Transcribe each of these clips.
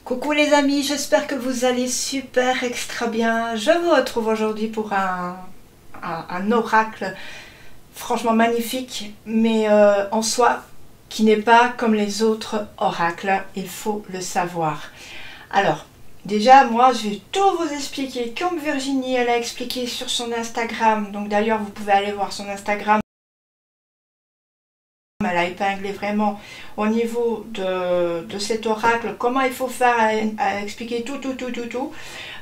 Coucou les amis, j'espère que vous allez super extra bien. Je vous retrouve aujourd'hui pour un oracle franchement magnifique, mais en soi qui n'est pas comme les autres oracles, il faut le savoir. Alors, déjà moi je vais tout vous expliquer comme Virginie elle a expliqué sur son Instagram. Donc d'ailleurs vous pouvez aller voir son Instagram. Elle a épinglé vraiment au niveau de cet oracle comment il faut faire, à expliquer tout.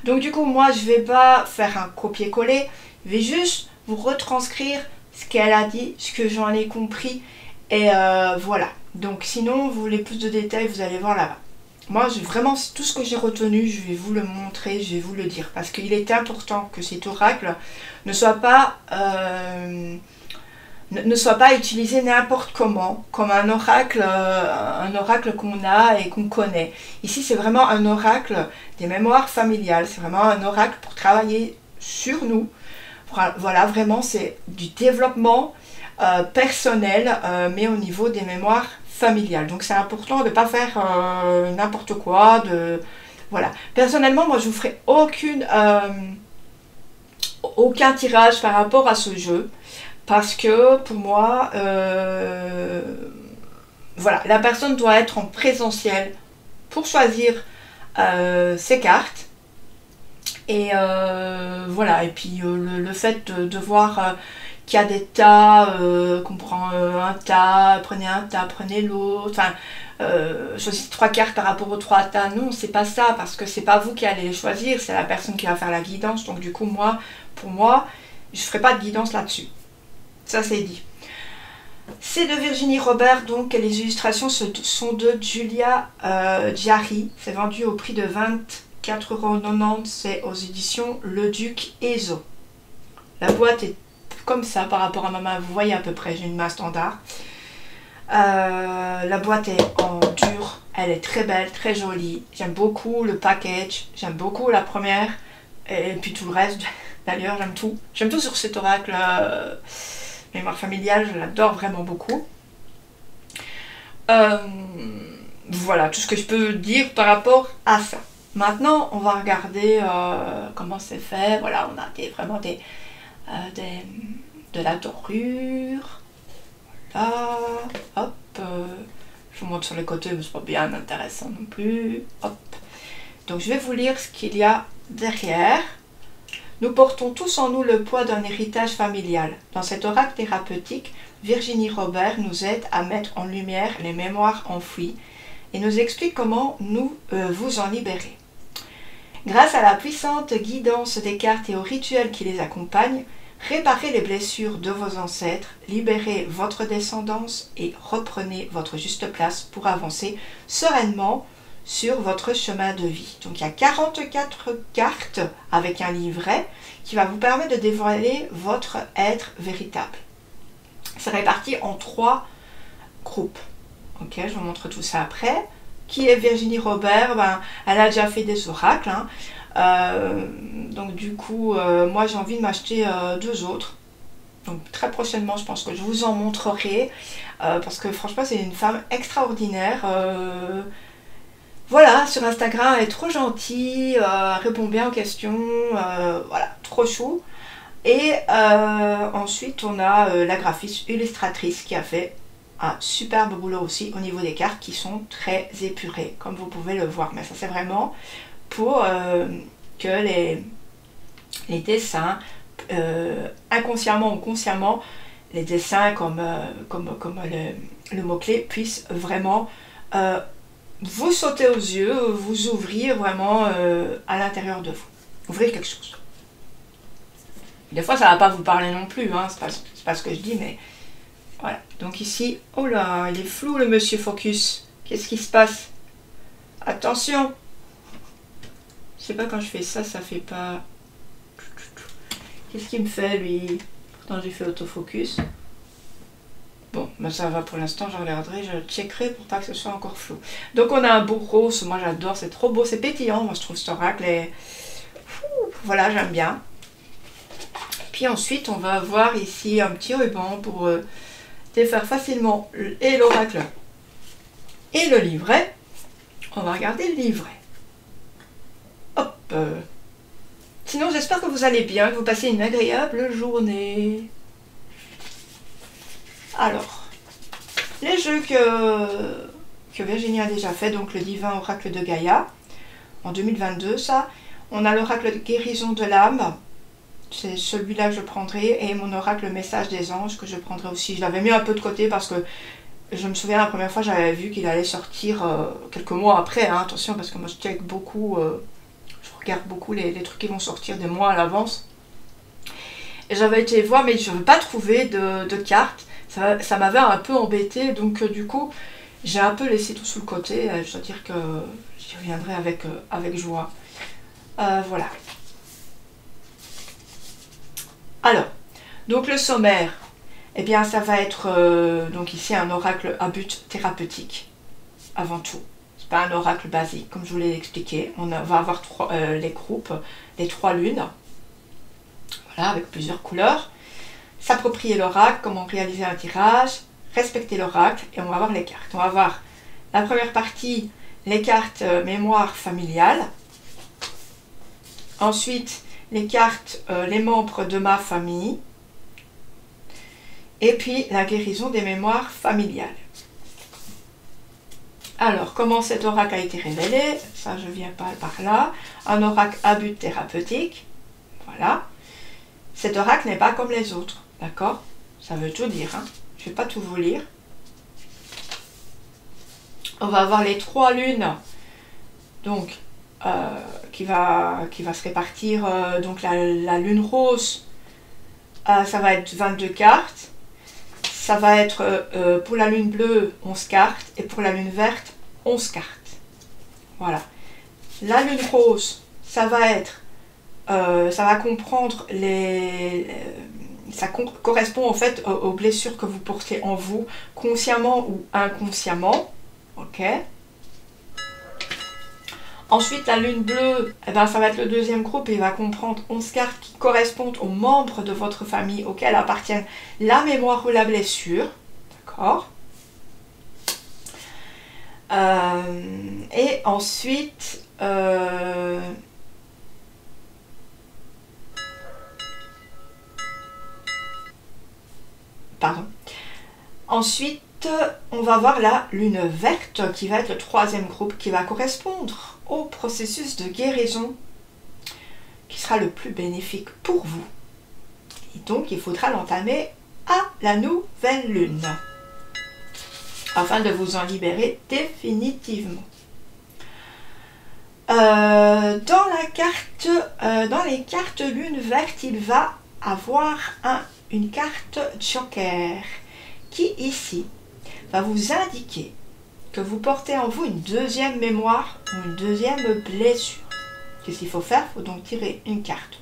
Donc du coup moi je vais pas faire un copier-coller, je vais juste vous retranscrire ce qu'elle a dit, ce que j'en ai compris et voilà. Donc sinon vous voulez plus de détails, vous allez voir là-bas. Moi vraiment tout ce que j'ai retenu, je vais vous le montrer, je vais vous le dire parce qu'il est important que cet oracle ne soit pas utilisé n'importe comment, comme un oracle qu'on a et qu'on connaît. Ici, c'est vraiment un oracle des mémoires familiales. C'est vraiment un oracle pour travailler sur nous. Voilà, vraiment, c'est du développement personnel, mais au niveau des mémoires familiales. Donc, c'est important de ne pas faire n'importe quoi. Voilà. Personnellement, moi, je ne vous ferai aucun tirage par rapport à ce jeu. Parce que pour moi, voilà, la personne doit être en présentiel pour choisir ses cartes. Et voilà, et puis le fait de voir qu'il y a des tas, qu'on prend un tas, prenez l'autre, enfin, choisissez 3 cartes par rapport aux 3 tas. Non, c'est pas ça, parce que c'est pas vous qui allez les choisir, c'est la personne qui va faire la guidance. Donc du coup, pour moi, je ne ferai pas de guidance là-dessus. Ça c'est dit. C'est de Virginie Robert, donc les illustrations sont de Julia Diary. C'est vendu au prix de 24,90 €. C'est aux éditions Le Duc Ezo. La boîte est comme ça par rapport à ma main. Vous voyez à peu près, j'ai une main standard. La boîte est en dur. Elle est très belle, très jolie. J'aime beaucoup le package. J'aime beaucoup la première. Et puis tout le reste. D'ailleurs, j'aime tout. J'aime tout sur cet oracle. Mémoire familiale, je l'adore vraiment beaucoup. Voilà tout ce que je peux dire par rapport à ça. Maintenant, on va regarder comment c'est fait. Voilà, on a vraiment de la dorure. Voilà, hop. Je vous montre sur les côtés, mais c'est pas bien intéressant non plus. Hop. Donc, je vais vous lire ce qu'il y a derrière. Nous portons tous en nous le poids d'un héritage familial. Dans cet oracle thérapeutique, Virginie Robert nous aide à mettre en lumière les mémoires enfouies et nous explique comment vous en libérer. Grâce à la puissante guidance des cartes et aux rituels qui les accompagnent, réparez les blessures de vos ancêtres, libérez votre descendance et reprenez votre juste place pour avancer sereinement sur votre chemin de vie. Donc il y a 44 cartes avec un livret qui va vous permettre de dévoiler votre être véritable. C'est réparti en 3 groupes. Ok, je vous montre tout ça après. Qui est Virginie Robert? Elle a déjà fait des oracles. Donc du coup, moi j'ai envie de m'acheter 2 autres. Donc très prochainement, je pense que je vous en montrerai. Parce que franchement, c'est une femme extraordinaire. Voilà, sur Instagram, elle est trop gentille, répond bien aux questions, voilà, trop chou. Et ensuite, on a la graphiste illustratrice qui a fait un superbe boulot aussi au niveau des cartes qui sont très épurées, comme vous pouvez le voir. Mais ça, c'est vraiment pour que les dessins, inconsciemment ou consciemment, les dessins comme le mot-clé puissent vraiment vous sauter aux yeux, vous ouvrir vraiment à l'intérieur de vous. Ouvrir quelque chose. Des fois, ça ne va pas vous parler non plus, hein, c'est pas ce que je dis, mais voilà. Donc ici, oh là, il est flou le monsieur Focus. Qu'est-ce qui se passe? Attention! Je sais pas, quand je fais ça, ça fait pas... Qu'est-ce qu'il me fait, lui? Pourtant, j'ai fait autofocus. Bon, ben ça va pour l'instant, je regarderai, je checkerai pour pas que ce soit encore flou. Donc on a un beau rose, moi j'adore, c'est trop beau, c'est pétillant, moi je trouve cet oracle et... voilà, j'aime bien. Puis ensuite, on va avoir ici un petit ruban pour défaire facilement et l'oracle et le livret. On va regarder le livret. Sinon, j'espère que vous allez bien, que vous passez une agréable journée. Alors, les jeux que Virginie a déjà fait, donc le divin oracle de Gaïa, en 2022, ça. On a l'oracle de guérison de l'âme, c'est celui-là que je prendrai, et mon oracle message des anges que je prendrai aussi. Je l'avais mis un peu de côté parce que je me souviens la première fois j'avais vu qu'il allait sortir quelques mois après, hein, attention, parce que moi je check beaucoup, je regarde beaucoup les trucs qui vont sortir des mois à l'avance. Et j'avais été voir, mais je n'avais pas trouvé de cartes. Ça m'avait un peu embêté, donc du coup, j'ai un peu laissé tout sous le côté. Je dois dire que j'y reviendrai avec joie. Voilà. Alors, donc le sommaire, eh bien ça va être, donc ici un oracle à but thérapeutique, avant tout. C'est pas un oracle basique, comme je vous l'ai expliqué. On va avoir les groupes, les 3 lunes, voilà, avec plusieurs couleurs. S'approprier l'oracle, comment réaliser un tirage, respecter l'oracle, et on va avoir les cartes. On va avoir la première partie, les cartes mémoire familiale. Ensuite, les cartes, les membres de ma famille. Et puis, la guérison des mémoires familiales. Alors, comment cet oracle a été révélé? Ça, je viens pas par là. Un oracle à but thérapeutique. Voilà. Cet oracle n'est pas comme les autres. D'accord? Ça veut tout dire. Hein? Je ne vais pas tout vous lire. On va avoir les 3 lunes. Donc, qui va se répartir. Donc, la lune rose, ça va être 22 cartes. Ça va être pour la lune bleue 11 cartes. Et pour la lune verte 11 cartes. Voilà. La lune rose, ça va être. Ça va comprendre ça correspond en fait aux blessures que vous portez en vous, consciemment ou inconsciemment. Ok. Ensuite, la lune bleue, eh ben, ça va être le deuxième groupe et il va comprendre 11 cartes qui correspondent aux membres de votre famille auxquels appartiennent la mémoire ou la blessure. D'accord. Et ensuite, pardon. Ensuite, on va voir la lune verte qui va être le 3e groupe qui va correspondre au processus de guérison qui sera le plus bénéfique pour vous. Et donc, il faudra l'entamer à la nouvelle lune afin de vous en libérer définitivement. Dans les cartes lune verte, il va avoir une carte joker qui ici va vous indiquer que vous portez en vous une deuxième mémoire ou une deuxième blessure. Qu'est-ce qu'il faut faire? Il faut donc tirer une carte.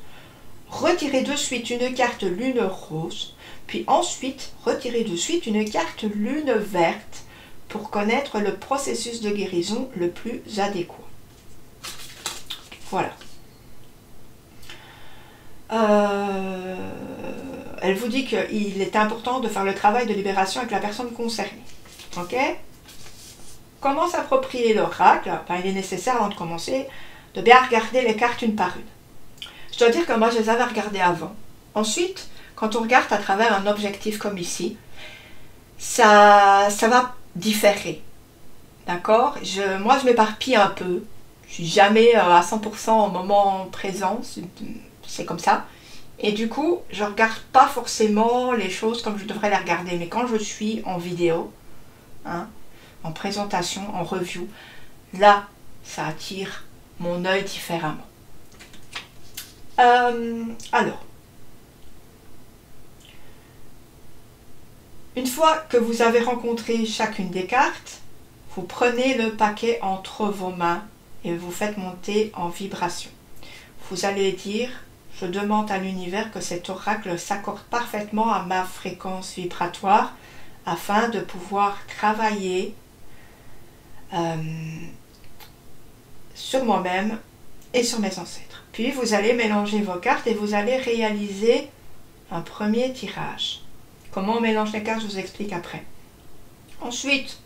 Retirez de suite une carte lune rose, puis ensuite retirez de suite une carte lune verte pour connaître le processus de guérison le plus adéquat. Voilà. Elle vous dit qu'il est important de faire le travail de libération avec la personne concernée. Ok? Comment s'approprier l'oracle? Il est nécessaire avant de commencer de bien regarder les cartes une par une. Je dois dire que moi je les avais regardées avant. Ensuite, quand on regarde à travers un objectif comme ici, ça va différer. D'accord? Moi je m'éparpille un peu. Je suis jamais à 100% au moment présent. C'est comme ça. Et du coup, je ne regarde pas forcément les choses comme je devrais les regarder. Mais quand je suis en vidéo, hein, en présentation, en review, là, ça attire mon œil différemment. Alors, une fois que vous avez rencontré chacune des cartes, vous prenez le paquet entre vos mains et vous faites monter en vibration. Vous allez dire: je demande à l'univers que cet oracle s'accorde parfaitement à ma fréquence vibratoire afin de pouvoir travailler sur moi-même et sur mes ancêtres. Puis vous allez mélanger vos cartes et vous allez réaliser un premier tirage. Comment on mélange les cartes, je vous explique après. Ensuite,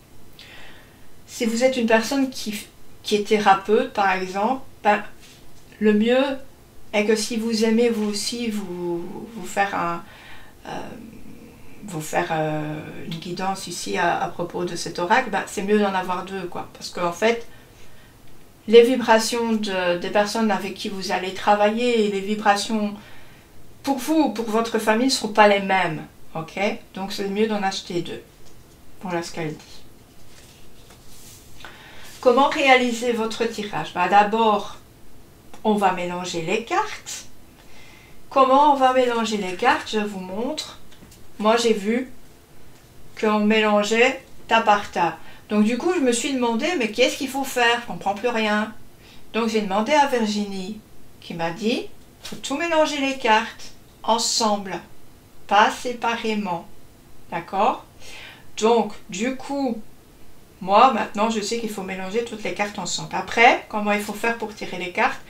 si vous êtes une personne qui est thérapeute, par exemple, le mieux est que si vous aimez vous aussi vous faire une guidance ici à propos de cet oracle, ben, c'est mieux d'en avoir deux, quoi. Parce qu'en fait, les vibrations des personnes avec qui vous allez travailler et les vibrations pour vous ou pour votre famille ne seront pas les mêmes. Ok? Donc c'est mieux d'en acheter deux. Voilà ce qu'elle dit. Comment réaliser votre tirage? Ben, d'abord, on va mélanger les cartes. Comment on va mélanger les cartes? Je vous montre. Moi, j'ai vu qu'on mélangeait tas par tas. Donc du coup, je me suis demandé, mais qu'est-ce qu'il faut faire? Je ne comprends plus rien. Donc j'ai demandé à Virginie, qui m'a dit, il faut tout mélanger les cartes ensemble, pas séparément. D'accord? Donc, du coup, moi, maintenant, je sais qu'il faut mélanger toutes les cartes ensemble. Après, comment il faut faire pour tirer les cartes?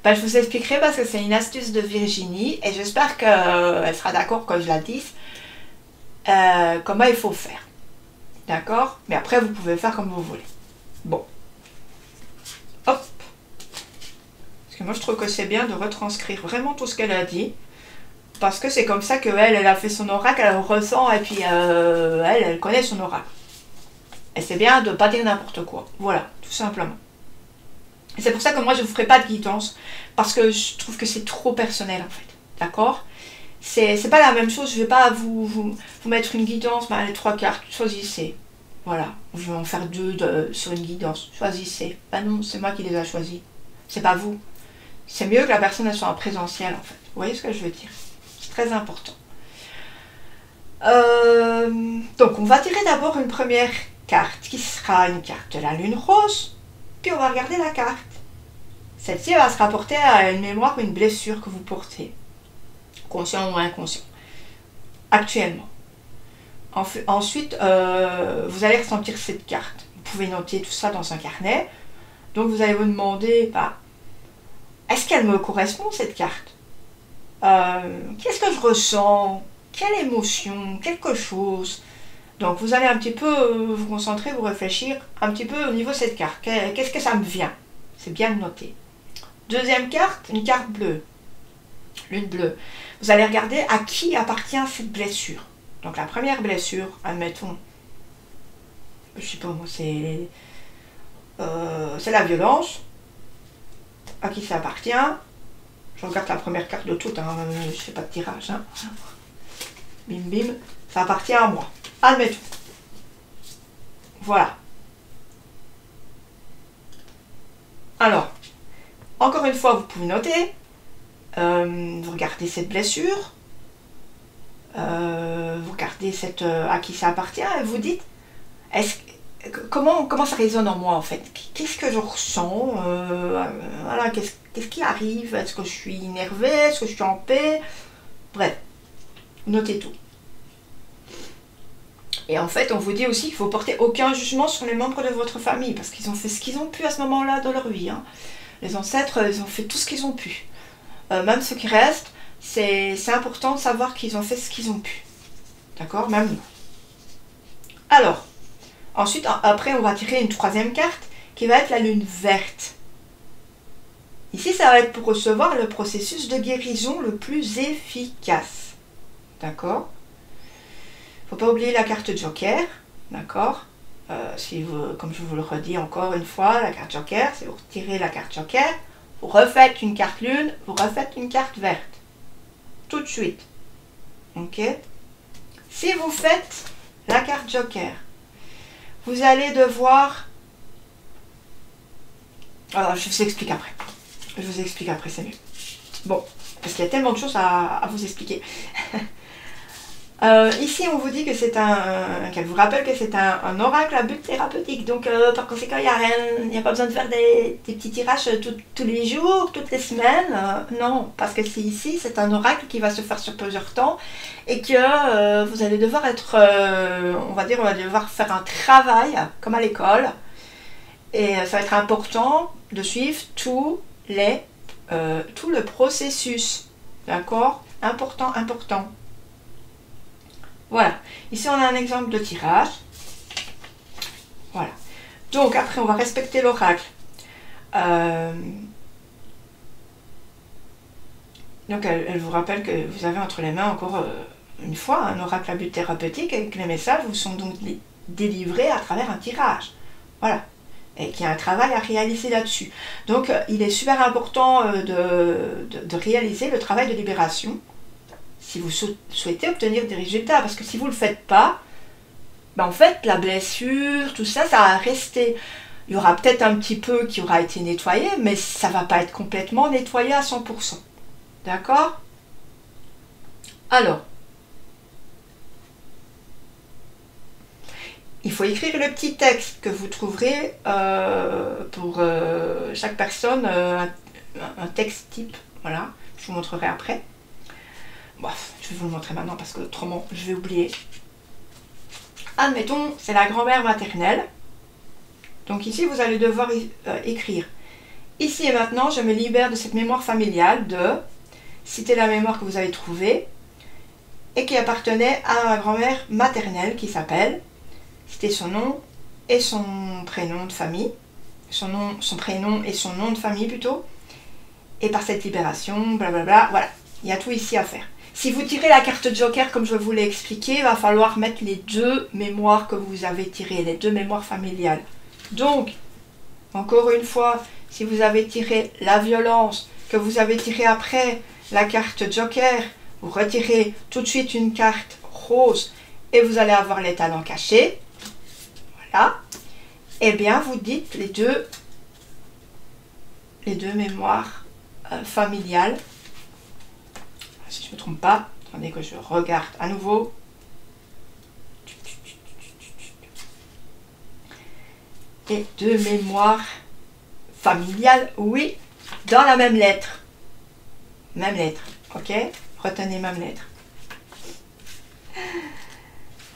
Ben, je vous expliquerai parce que c'est une astuce de Virginie et j'espère qu'elle sera d'accord quand je la dise. Comment il faut faire. D'accord? Mais après, vous pouvez faire comme vous voulez. Bon. Hop. Parce que moi, je trouve que c'est bien de retranscrire vraiment tout ce qu'elle a dit. Parce que c'est comme ça qu'elle a fait son oracle, elle ressent et puis elle connaît son oracle. Et c'est bien de ne pas dire n'importe quoi. Voilà, tout simplement. Et c'est pour ça que moi, je ne vous ferai pas de guidance. Parce que je trouve que c'est trop personnel, en fait. D'accord? C'est pas la même chose, je vais pas vous mettre une guidance, ben, les 3 cartes, choisissez. Voilà, je vais en faire 2 sur une guidance, choisissez. Ben non, c'est moi qui les ai choisis, c'est pas vous. C'est mieux que la personne elle soit en présentiel en fait. Vous voyez ce que je veux dire? C'est très important. Donc on va tirer d'abord une première carte qui sera une carte de la lune rose, puis on va regarder la carte. Celle-ci va se rapporter à une mémoire ou une blessure que vous portez. Conscient ou inconscient, actuellement. Ensuite, vous allez ressentir cette carte. Vous pouvez noter tout ça dans un carnet. Donc vous allez vous demander, bah, est-ce qu'elle me correspond cette carte? Qu'est-ce que je ressens? Quelle émotion? Quelque chose? Donc vous allez un petit peu vous concentrer, vous réfléchir un petit peu au niveau de cette carte. Qu'est-ce que ça me vient? C'est bien de noter. Deuxième carte, une carte bleue. Lune bleue. Vous allez regarder à qui appartient cette blessure. Donc la première blessure, admettons, je sais pas moi, c'est la violence. À qui ça appartient? Je regarde la première carte de toutes, hein, je fais pas de tirage. Hein. Bim bim, ça appartient à moi. Admettons. Voilà. Alors, encore une fois, vous pouvez noter. Vous regardez cette blessure, vous regardez à qui ça appartient et vous dites comment ça résonne en moi en fait, qu'est-ce que je ressens, voilà, qu'est-ce qui arrive, est-ce que je suis énervée, est-ce que je suis en paix, bref, notez tout. Et en fait on vous dit aussi qu'il ne faut porter aucun jugement sur les membres de votre famille parce qu'ils ont fait ce qu'ils ont pu à ce moment-là dans leur vie, hein. Les ancêtres, ils ont fait tout ce qu'ils ont pu. Même ceux qui restent, c'est important de savoir qu'ils ont fait ce qu'ils ont pu. D'accord? Même nous. Alors, ensuite, après, on va tirer une troisième carte qui va être la lune verte. Ici, ça va être pour recevoir le processus de guérison le plus efficace. D'accord? Il ne faut pas oublier la carte Joker. D'accord? Comme je vous le redis encore une fois, la carte Joker, c'est vous retirez la carte Joker. Vous refaites une carte lune, vous refaites une carte verte. Tout de suite. Ok? Si vous faites la carte Joker, vous allez devoir... Alors, je vous explique après. Je vous explique après, c'est mieux. Bon, parce qu'il y a tellement de choses à vous expliquer. Ici, on vous dit que c'est qu'elle vous rappelle que c'est un oracle à but thérapeutique. Donc, par conséquent, il n'y a pas besoin de faire des petits tirages tous les jours, toutes les semaines. Non, parce que ici, c'est un oracle qui va se faire sur plusieurs temps et que vous allez devoir être, on va devoir faire un travail, comme à l'école. Et ça va être important de suivre tout le processus. D'accord? Important, important. Voilà, ici on a un exemple de tirage. Voilà. Donc après on va respecter l'oracle. Donc elle vous rappelle que vous avez entre les mains encore une fois un oracle à but thérapeutique et que les messages vous sont donc délivrés à travers un tirage. Voilà. Et qu'il y a un travail à réaliser là-dessus. Donc il est super important de réaliser le travail de libération si vous souhaitez obtenir des résultats. Parce que si vous ne le faites pas, ben en fait la blessure, tout ça, ça va rester. Il y aura peut-être un petit peu qui aura été nettoyé, mais ça ne va pas être complètement nettoyé à 100%. D'accord? Alors, il faut écrire le petit texte que vous trouverez pour chaque personne, un texte type. Voilà, je vous montrerai après. Bon, je vais vous le montrer maintenant parce que autrement je vais oublier. Admettons, c'est la grand-mère maternelle. Donc ici, vous allez devoir écrire. Ici et maintenant, je me libère de cette mémoire familiale de... Citer la mémoire que vous avez trouvée et qui appartenait à ma grand-mère maternelle qui s'appelle... C'était son nom et son prénom de famille. Son prénom et son nom de famille plutôt. Et par cette libération, blablabla, voilà. Il y a tout ici à faire. Si vous tirez la carte Joker comme je vous l'ai expliqué, il va falloir mettre les deux mémoires que vous avez tirées, les deux mémoires familiales. Donc, encore une fois, si vous avez tiré la violence, que vous avez tiré après la carte Joker, vous retirez tout de suite une carte rose et vous allez avoir les talents cachés. Voilà. Eh bien, vous dites les deux mémoires familiales. Si je ne me trompe pas, attendez que je regarde à nouveau. Et deux mémoires familiales, oui, dans la même lettre. Même lettre, ok? Retenez même lettre.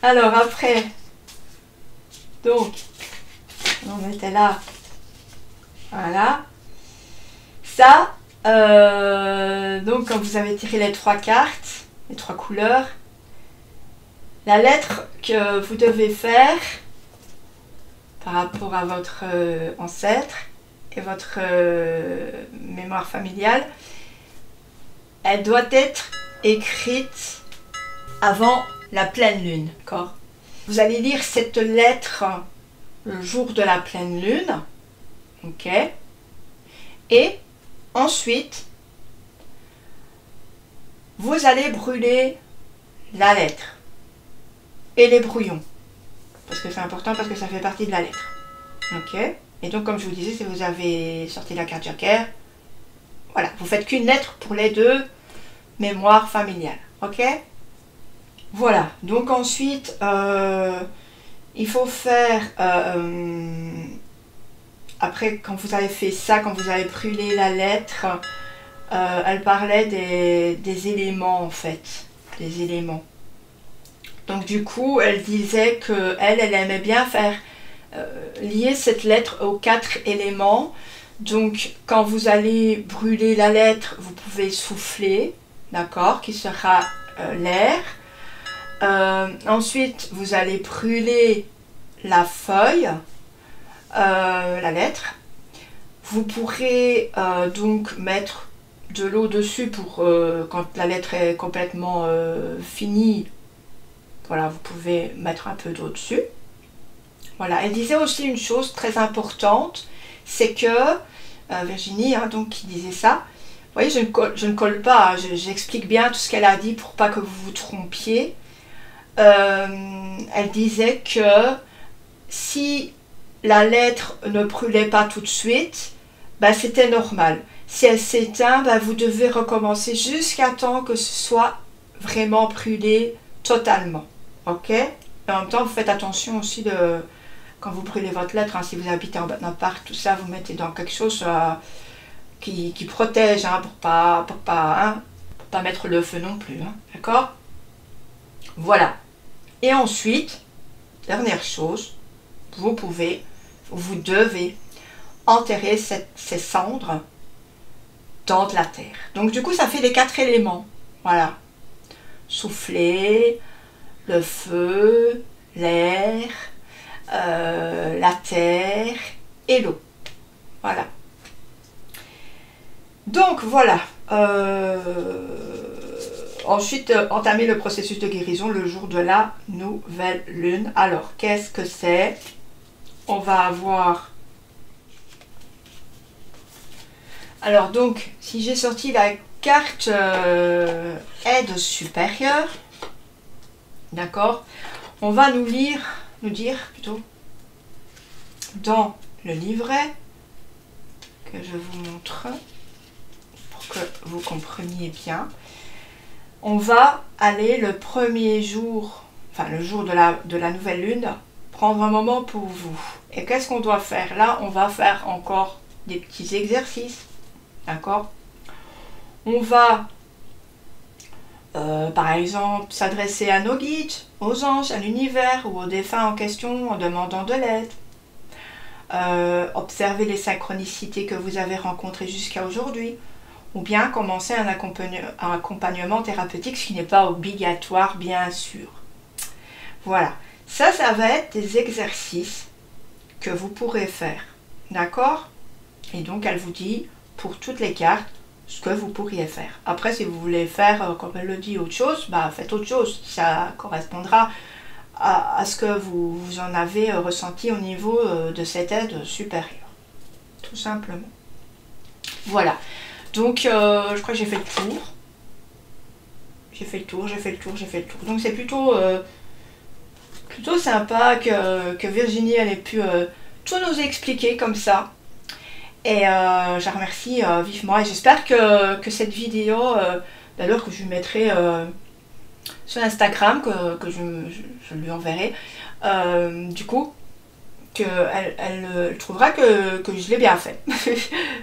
Alors après, donc, on était là. Voilà. Ça, donc quand vous avez tiré les trois cartes, les trois couleurs, la lettre que vous devez faire par rapport à votre ancêtre et votre mémoire familiale, elle doit être écrite avant la pleine lune, d'accord? Vous allez lire cette lettre le jour de la pleine lune, ok? Et ensuite, vous allez brûler la lettre et les brouillons. Parce que c'est important, parce que ça fait partie de la lettre. Ok? Et donc, comme je vous disais, si vous avez sorti la carte Joker, voilà, vous faites qu'une lettre pour les deux mémoires familiales. Ok? Voilà. Donc ensuite, il faut faire... après, quand vous avez fait ça, quand vous avez brûlé la lettre, elle parlait des éléments, en fait. Des éléments. Donc du coup, elle disait qu'elle aimait bien faire lier cette lettre aux 4 éléments. Donc quand vous allez brûler la lettre, vous pouvez souffler, d'accord, qui sera l'air. Ensuite, vous allez brûler la feuille, la lettre. Vous pourrez donc mettre de l'eau dessus pour quand la lettre est complètement finie. Voilà, vous pouvez mettre un peu d'eau dessus. Voilà, elle disait aussi une chose très importante, c'est que, Virginie, hein, donc, qui disait ça, vous voyez, je ne colle pas, j'explique bien tout ce qu'elle a dit pour pas que vous vous trompiez. Elle disait que si la lettre ne brûlait pas tout de suite, ben, c'était normal. Si elle s'éteint, ben, vous devez recommencer jusqu'à temps que ce soit vraiment brûlé totalement. Ok? Et en même temps, vous faites attention aussi de quand vous brûlez votre lettre, hein, si vous habitez en appart, tout ça, vous mettez dans quelque chose qui protège, hein, pour pas mettre le feu non plus. Hein, d'accord? Voilà. Et ensuite, dernière chose, vous devez enterrer ces cendres dans de la terre. Donc du coup, ça fait les 4 éléments. Voilà. Souffler, le feu, l'air, la terre et l'eau. Voilà. Donc voilà. Ensuite, entamer le processus de guérison le jour de la nouvelle lune. Alors, qu'est-ce que c'est? On va avoir... Alors donc, si j'ai sorti la carte aide supérieure, d'accord, on va nous dire plutôt, dans le livret, que je vous montre, pour que vous compreniez bien, on va aller le premier jour, enfin le jour de la nouvelle lune, prendre un moment pour vous. Et qu'est-ce qu'on doit faire? Là, on va faire encore des petits exercices, d'accord? On va, par exemple, s'adresser à nos guides, aux anges, à l'univers ou aux défunts en question en demandant de l'aide. Observer les synchronicités que vous avez rencontrées jusqu'à aujourd'hui. Ou bien commencer un accompagnement thérapeutique, ce qui n'est pas obligatoire, bien sûr. Voilà. Ça va être des exercices que vous pourrez faire. D'accord? Et donc, elle vous dit, pour toutes les cartes, ce que vous pourriez faire. Après, si vous voulez faire, comme elle le dit, autre chose, bah, faites autre chose. Ça correspondra à ce que vous en avez ressenti au niveau de cette aide supérieure. Tout simplement. Voilà. Donc, je crois que j'ai fait le tour. J'ai fait le tour. Donc, c'est plutôt sympa que Virginie elle ait pu tout nous expliquer comme ça. Et je la remercie vivement. Et j'espère que cette vidéo, d'ailleurs que je lui mettrai sur Instagram, que je lui enverrai, du coup, qu'elle trouvera que je l'ai bien fait.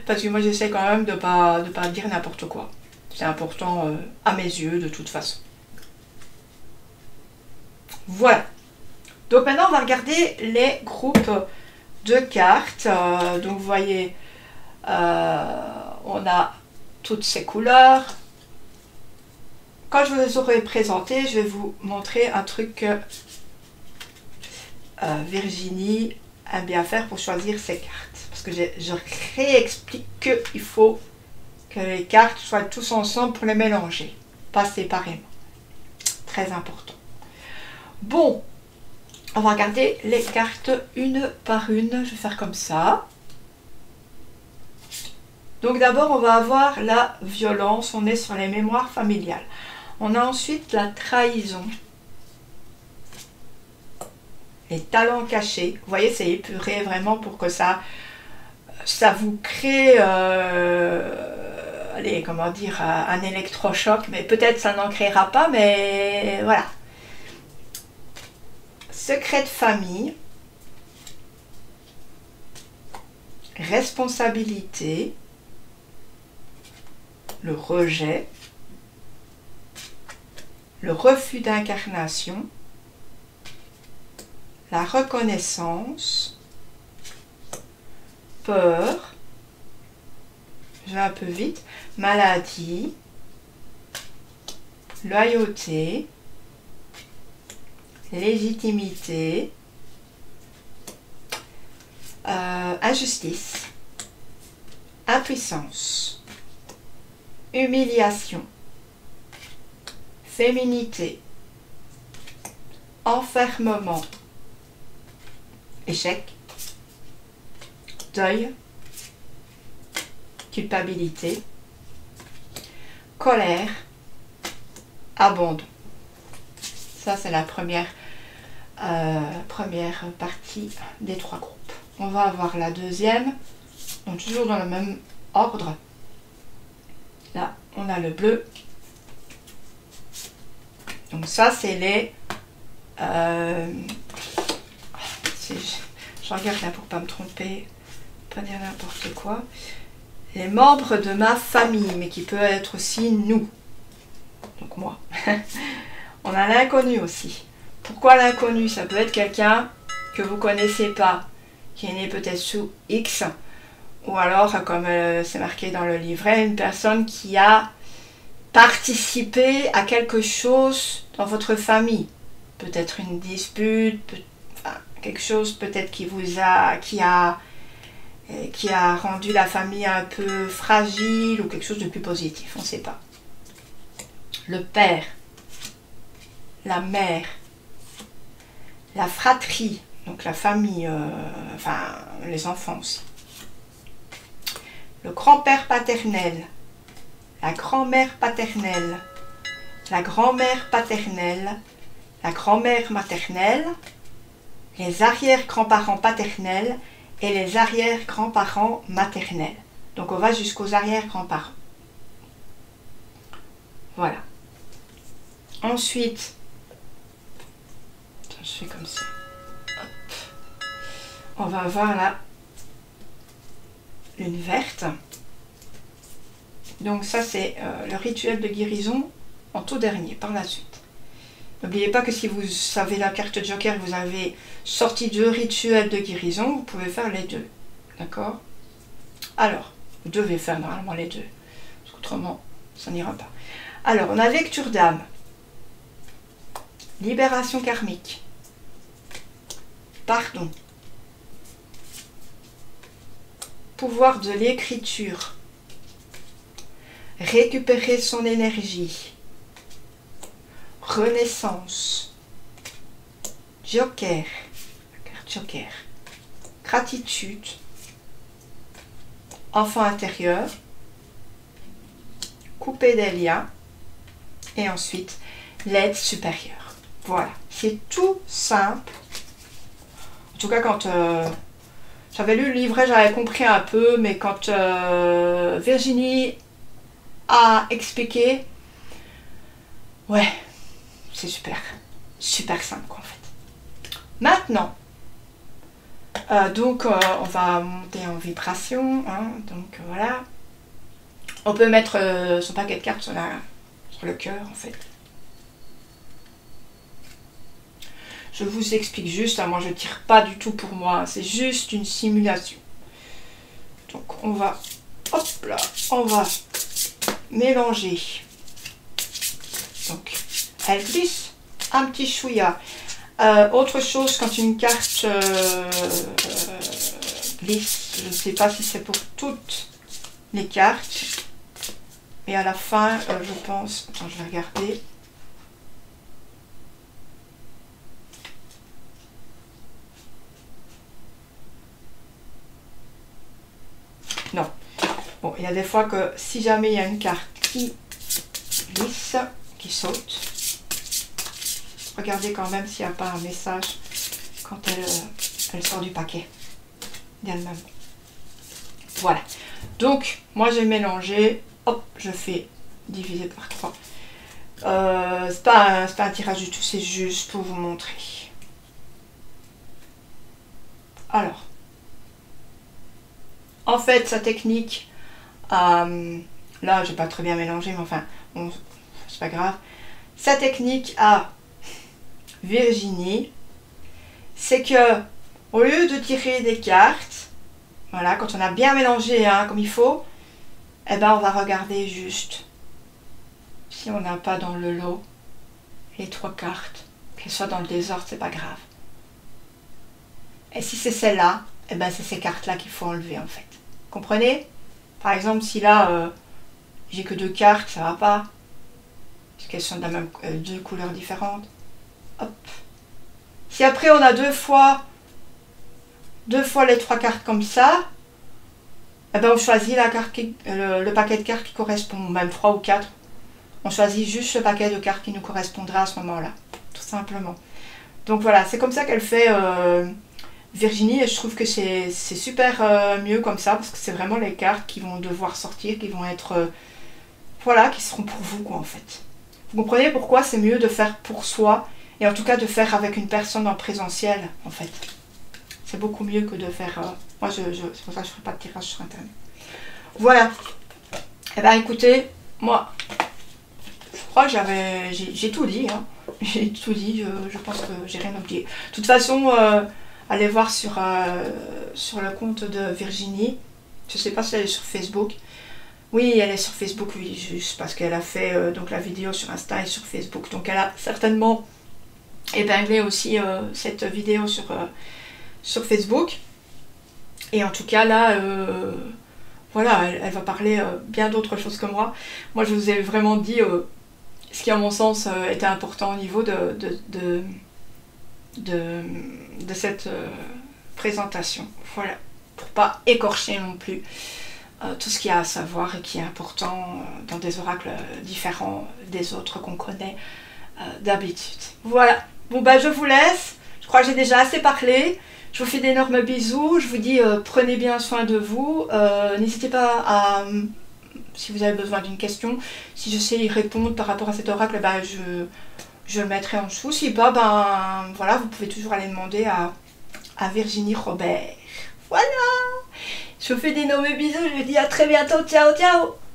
Parce que moi j'essaie quand même de pas dire n'importe quoi. C'est important à mes yeux de toute façon. Voilà. Donc maintenant on va regarder les groupes de cartes. Donc vous voyez, on a toutes ces couleurs. Quand je vous les aurai présentées, je vais vous montrer un truc que Virginie aime bien faire pour choisir ses cartes. Parce que je réexplique qu'il faut que les cartes soient tous ensemble pour les mélanger, pas séparément. Très important. Bon, on va regarder les cartes une par une. Je vais faire comme ça. Donc d'abord, on va avoir la violence. On est sur les mémoires familiales. On a ensuite la trahison. Les talents cachés. Vous voyez, c'est épuré vraiment pour que ça vous crée, allez, comment dire, un électrochoc. Mais peut-être ça n'en créera pas, mais voilà. Secret de famille. Responsabilité. Le rejet. Le refus d'incarnation. La reconnaissance, peur, je vais un peu vite, maladie, loyauté, légitimité, injustice, impuissance, humiliation, féminité, enfermement, échec, deuil, culpabilité, colère, abandon. Ça, c'est la première partie des trois groupes. On va avoir la deuxième, donc toujours dans le même ordre. Là, on a le bleu. Donc ça, c'est les... je regarde là pour pas me tromper, pas dire n'importe quoi. Les membres de ma famille, mais qui peut être aussi nous. Donc moi. On a l'inconnu aussi. Pourquoi l'inconnu? Ça peut être quelqu'un que vous connaissez pas, qui est né peut-être sous X, ou alors, comme c'est marqué dans le livret, une personne qui a participé à quelque chose dans votre famille. Peut-être une dispute, quelque chose peut-être qui a et qui a rendu la famille un peu fragile ou quelque chose de plus positif, on ne sait pas. Le père, la mère, la fratrie, donc la famille, enfin les enfants aussi. Le grand-père paternel, la grand-mère paternelle, la grand-mère paternelle, la grand-mère maternelle, les arrière-grands-parents paternels et les arrière-grands-parents maternels. Donc on va jusqu'aux arrière-grands-parents. Voilà. Ensuite, je fais comme ça. Hop. On va avoir là une verte. Donc ça c'est le rituel de guérison en tout dernier, par la suite. N'oubliez pas que si vous savez la carte Joker, vous avez sorti 2 rituels de guérison, vous pouvez faire les 2. D'accord? Alors, vous devez faire normalement les 2. Parce qu'autrement, ça n'ira pas. Alors, on a lecture d'âme. Libération karmique. Pardon. Pouvoir de l'écriture. Récupérer son énergie. Renaissance. Joker. Carte Joker. Gratitude. Enfant intérieur. Couper des liens. Et ensuite, l'aide supérieure. Voilà. C'est tout simple. En tout cas, quand j'avais lu le livret, j'avais compris un peu, mais quand Virginie a expliqué, ouais, c'est super. Super simple, quoi, en fait. Maintenant, donc, on va monter en vibration. Hein, donc, voilà. On peut mettre son paquet de cartes sur le cœur, en fait. Je vous explique juste, hein, moi je ne tire pas du tout pour moi, c'est juste une simulation. Donc on va, hop là, on va mélanger. Donc elle glisse un petit chouïa. Autre chose, quand une carte glisse, je ne sais pas si c'est pour toutes les cartes. Et à la fin, je pense, attends, je vais regarder. Non. Bon, il y a des fois que si jamais il y a une carte qui glisse, qui saute, regardez quand même s'il n'y a pas un message quand elle sort du paquet d'elle-même. Voilà. Donc, moi j'ai mélangé. Hop, je fais diviser par 3. C'est pas un tirage du tout, c'est juste pour vous montrer. Alors. En fait, sa technique, là, j'ai pas très bien mélangé, mais enfin, bon, c'est pas grave. Sa technique à Virginie, c'est que, au lieu de tirer des cartes, voilà, quand on a bien mélangé, hein, comme il faut, eh ben, on va regarder juste si on n'a pas dans le lot les 3 cartes, qu'elles soient dans le désordre, c'est pas grave. Et si c'est celle-là, eh ben, c'est ces cartes-là qu'il faut enlever, en fait. Comprenez? Par exemple, si là, j'ai que 2 cartes, ça va pas. Parce qu'elles sont de la même 2 couleurs différentes. Hop. Si après on a deux fois les 3 cartes comme ça, eh ben on choisit la carte le paquet de cartes qui correspond, même 3 ou 4. On choisit juste le paquet de cartes qui nous correspondra à ce moment-là. Tout simplement. Donc voilà, c'est comme ça qu'elle fait Virginie, et je trouve que c'est super mieux comme ça, parce que c'est vraiment les cartes qui vont devoir sortir, qui vont être, voilà, qui seront pour vous, quoi, en fait. Vous comprenez pourquoi c'est mieux de faire pour soi, et en tout cas de faire avec une personne en présentiel, en fait. C'est beaucoup mieux que de faire, moi, c'est pour ça que je ne ferai pas de tirage sur Internet. Voilà. Eh bien, écoutez, moi, je crois que j'ai tout dit, hein. J'ai tout dit, je pense que j'ai rien oublié. De toute façon, allez voir sur le compte de Virginie. Je ne sais pas si elle est sur Facebook. Oui, elle est sur Facebook, oui, juste parce qu'elle a fait donc la vidéo sur Insta et sur Facebook. Donc elle a certainement épinglé aussi cette vidéo sur Facebook. Et en tout cas là, voilà, elle va parler bien d'autres choses que moi. Moi je vous ai vraiment dit ce qui à mon sens était important au niveau de cette présentation. Voilà, pour pas écorcher non plus tout ce qu'il y a à savoir et qui est important dans des oracles différents des autres qu'on connaît d'habitude. Voilà, bon bah je vous laisse, je crois que j'ai déjà assez parlé. Je vous fais d'énormes bisous, je vous dis prenez bien soin de vous, n'hésitez pas à, si vous avez besoin d'une question, si je sais y répondre par rapport à cet oracle, bah, je le mettrai en dessous, si pas, ben voilà, vous pouvez toujours aller demander à Virginie Robert. Voilà, je vous fais d'énormes bisous, je vous dis à très bientôt, ciao ciao.